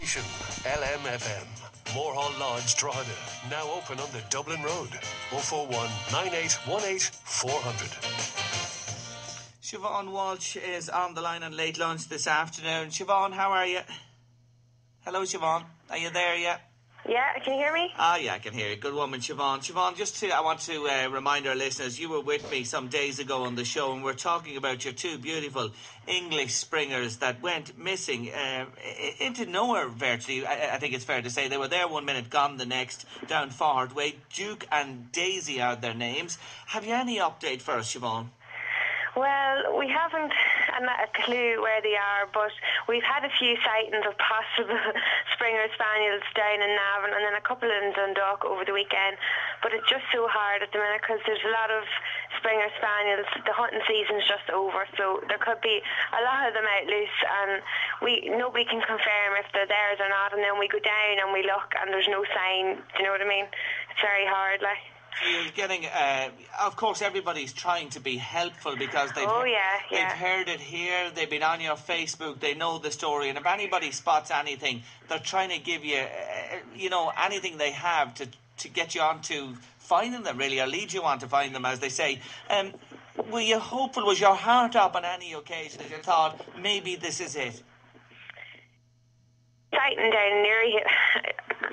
LMFM. Moorhall Lodge, Drogheda. Now open on the Dublin Road. 041 9818 400. Siobhan Walsh is on the line on Late Lunch this afternoon. Siobhan, how are you? Hello, Siobhan. Are you there yet? Yeah, can you hear me? Yeah, I can hear you. Good woman, Siobhan. Siobhan, I want to remind our listeners, you were with me some days ago on the show, and we're talking about your two beautiful English springers that went missing into nowhere, virtually. I think it's fair to say. They were there 1 minute, gone the next, down Fard Way. Duke and Daisy are their names. Have you any update for us, Siobhan? Well, we haven't a clue where they are, but we've had a few sightings of possible Springer Spaniels down in Navan and then a couple in Dundalk over the weekend. But it's just so hard at the minute because there's a lot of Springer Spaniels. The hunting season's just over, so there could be a lot of them out loose, and nobody can confirm if they're theirs or not. And then we go down and we look, and there's no sign. Do you know what I mean? It's very hard, like. So you're getting, of course, everybody's trying to be helpful because they've heard it here, they've been on your Facebook, they know the story, and if anybody spots anything, they're trying to give you, anything they have to get you on to finding them, really, or lead you on to find them, as they say. Were you hopeful? Was your heart up on any occasion as you thought, maybe this is it? Sighting down near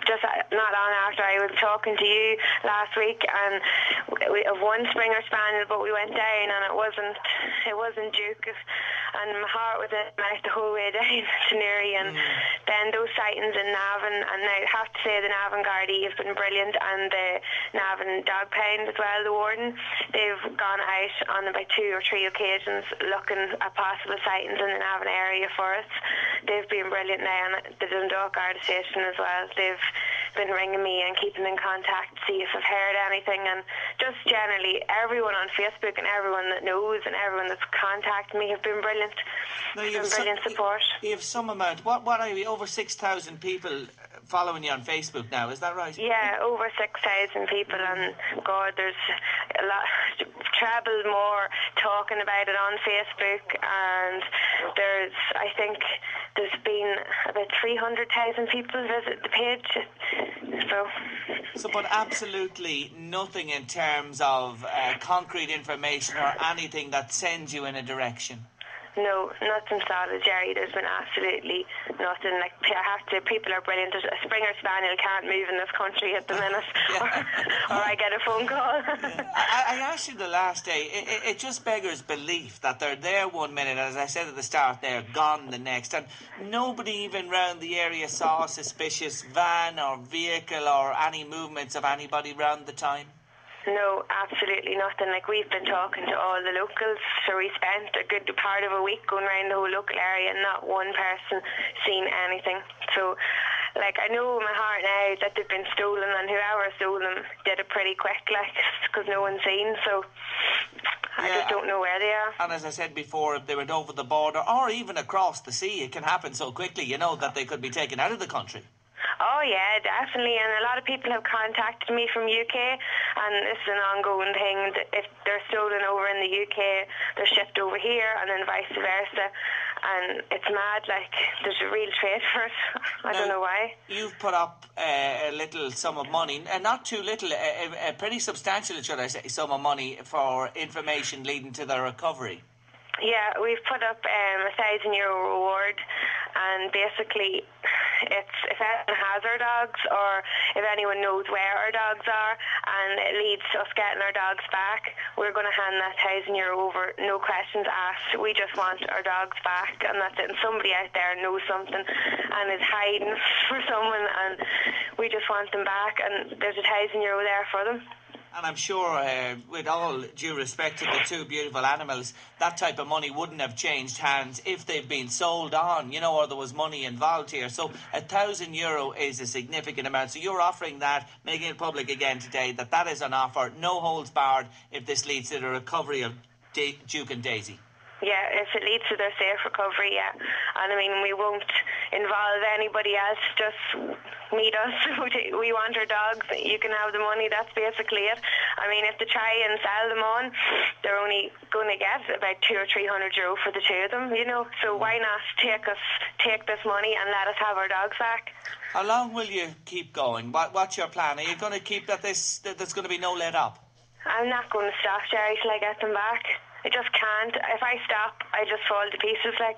just not long after I was talking to you last week, and we have one Springer Spaniel, but we went down and it wasn't Duke, and my heart was in my mouth the whole way down to Newry, and then those sightings in Navan, and I have to say the Navan Gardaí have been brilliant, and the Navan Dog Pound as well, the warden, they've gone out on about 2 or 3 occasions looking at possible sightings in the Navan area for us. They've been brilliant now, and the Dundalk Garda Station as well. They've been ringing me and keeping in contact to see if I've heard anything, and just generally everyone on Facebook and everyone that knows and everyone that's contacted me have been brilliant. Brilliant support. You have some amount. What are you? Over 6,000 people following you on Facebook now, is that right? Yeah, over 6,000 people, and God, there's a lot, treble more talking about it on Facebook, and I think there's been about 300,000 people visit the page. But absolutely nothing in terms of concrete information or anything that sends you in a direction. No, nothing solid, Jerry. There's been absolutely nothing. Like, people are brilliant. A Springer Spaniel can't move in this country at the minute, or I get a phone call. I asked you the last day, it just beggars belief that they're there 1 minute, as I said at the start, they're gone the next, and nobody even round the area saw a suspicious van or vehicle or any movements of anybody round the time. No, absolutely nothing. Like, we've been talking to all the locals, so we spent a good part of a week going around the whole local area and not one person seen anything. So, like, I know in my heart now that they've been stolen, and whoever stole them did it pretty quick, like, because no one's seen, so I just don't know where they are. And as I said before, if they went over the border or even across the sea, it can happen so quickly, that they could be taken out of the country. Oh yeah, definitely, and a lot of people have contacted me from UK, and it's an ongoing thing. If they're stolen over in the UK, they're shipped over here, and then vice versa, and it's mad. Like, there's a real trade for it. I don't know why. You've put up a little sum of money, and not too little, a pretty substantial, should I say, sum of money for information leading to their recovery. Yeah, we've put up €1,000 reward, and basically it's if anyone has our dogs, or if anyone knows where our dogs are, and it leads to us getting our dogs back, we're going to hand that €1,000 over, no questions asked. We just want our dogs back, and that's it. And somebody out there knows something and is hiding for someone, and we just want them back, and there's €1,000 there for them. And I'm sure, with all due respect to the two beautiful animals, that type of money wouldn't have changed hands if they've been sold on, or there was money involved here. So €1,000 is a significant amount. So you're offering that, making it public again today, that is an offer, no holds barred, if this leads to the recovery of Duke and Daisy. Yeah, if it leads to their safe recovery, yeah. And I mean, we won't involve anybody else, just meet us. We want our dogs, you can have the money, that's basically it. I mean, if they try and sell them on, they're only going to get about €200 or €300 for the two of them, you know, so why not take this money and let us have our dogs back? How long will you keep going? What's your plan? Are you going to keep that there's going to be no let up? I'm not going to stop, Jerry, till I get them back. I just can't. If I stop, I just fall to pieces. Like,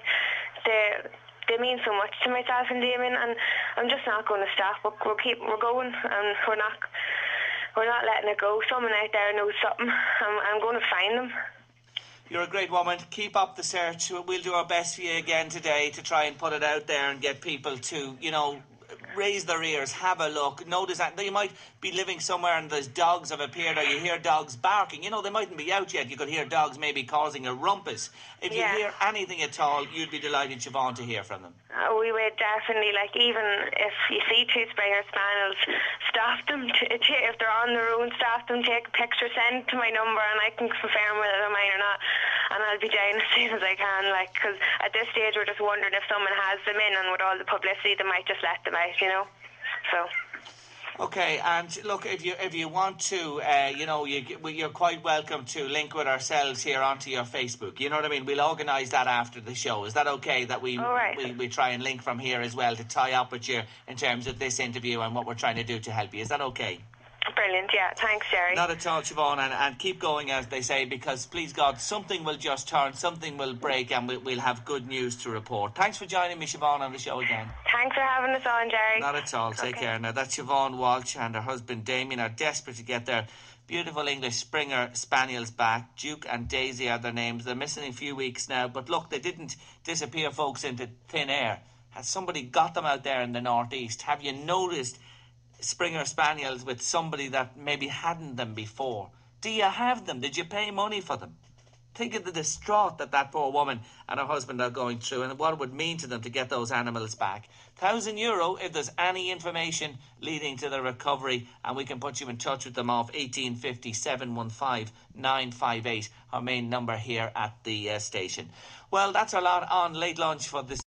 they mean so much to myself and Damien, and I'm just not going to stop. We're going, and we're not letting it go. Someone out there knows something. I'm going to find them. You're a great woman. Keep up the search. We'll do our best for you again today to try and put it out there and get people to, you know, raise their ears, have a look, notice that you might be living somewhere and there's dogs have appeared, or you hear dogs barking. You know, they mightn't be out yet. You could hear dogs maybe causing a rumpus. If you hear anything at all, you'd be delighted, Siobhan, to hear from them. We would definitely, like, even if you see two Springer Spaniels, stop them. If they're on their own, stop them, take a picture, send it to my number, and I can confirm whether they're mine or not. And I'll be down as soon as I can, like, because at this stage we're just wondering if someone has them in, and with all the publicity they might just let them out, you know. So. Okay, and look, if you want to, you know, you're quite welcome to link with ourselves here onto your Facebook. You know what I mean? We'll organise that after the show. Is that okay? That we try and link from here as well to tie up with you in terms of this interview and what we're trying to do to help you. Is that okay? Brilliant, yeah. Thanks, Jerry. Not at all, Siobhan, and keep going, as they say, because, please God, something will just turn, something will break, and we'll have good news to report. Thanks for joining me, Siobhan, on the show again. Thanks for having us on, Jerry. Not at all. Take care. Now, that's Siobhan Walsh and her husband Damien are desperate to get their beautiful English Springer Spaniels back. Duke and Daisy are their names. They're missing a few weeks now, but look, they didn't disappear, folks, into thin air. Has somebody got them out there in the northeast? Have you noticed Springer Spaniels with somebody that maybe hadn't them before? Do you have them? Did you pay money for them? Think of the distraught that poor woman and her husband are going through, and what it would mean to them to get those animals back. €1,000 if there's any information leading to the recovery, and we can put you in touch with them off 1850 715 958, our main number here at the station. Well, that's our lot on Late Lunch for this